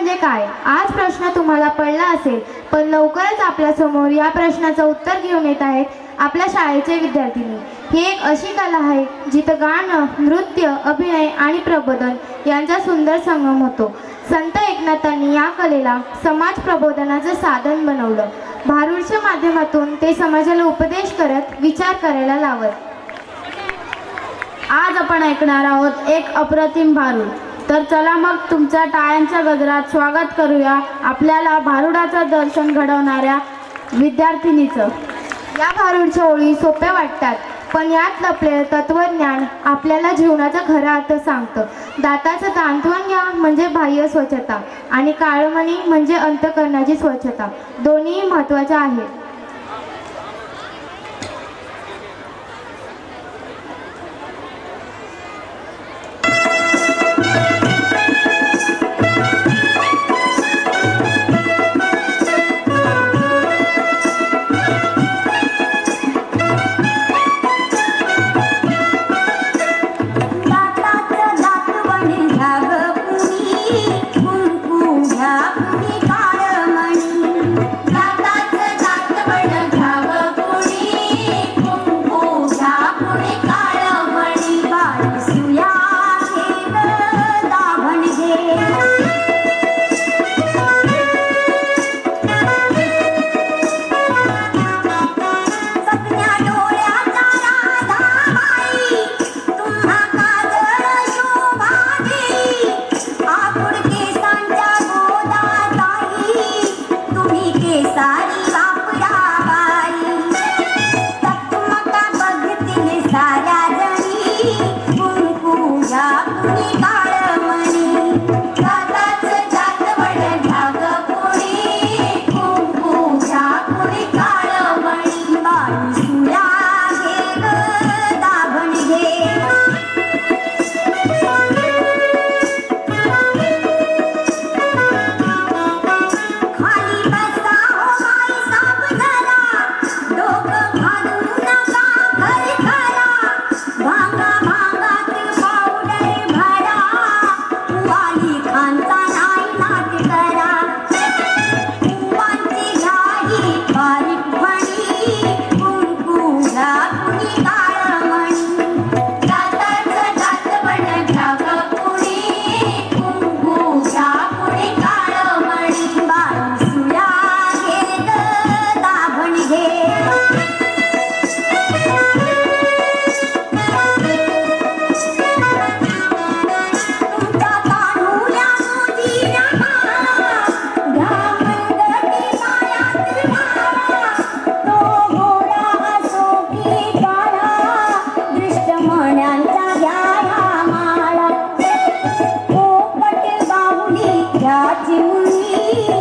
म्हणजे काय? आज प्रश्न तुम्हाला पडला असेल, पण लवकरच आपल्या समोर या प्रश्नाचं उत्तर घेऊन येत आहेत आपल्या शाळेचे विद्यार्थिनी। ही एक अशी कला आहे जिथं गाणं, नृत्य, अभिनय आणि प्रबोधन यांचा सुंदर संगम होतो। संत एकनाथांनी या कलेला समाज प्रबोधनाचं साधन बनवलं। भारूडच्या माध्यमातून ते समाजाला उपदेश करत, विचार करायला लावत। आज आपण ऐकणार आहोत एक अप्रतिम भारूड। तर चला मग तुमच्या टाळ्यांच्या गजरात स्वागत करूया आपल्याला भारूडाचं दर्शन घडवणाऱ्या विद्यार्थिनीचं। या भारूडच्या ओळी सोप्या वाटतात, पण यात लपलेलं तत्वज्ञान आपल्याला जीवनाचा खरा अर्थ सांगतं। दाताचं दांतवण घ्या म्हणजे बाह्य स्वच्छता, आणि काळमणी म्हणजे अंतःकरणाची स्वच्छता। दोन्ही महत्त्वाच्या आहेत। ची मुली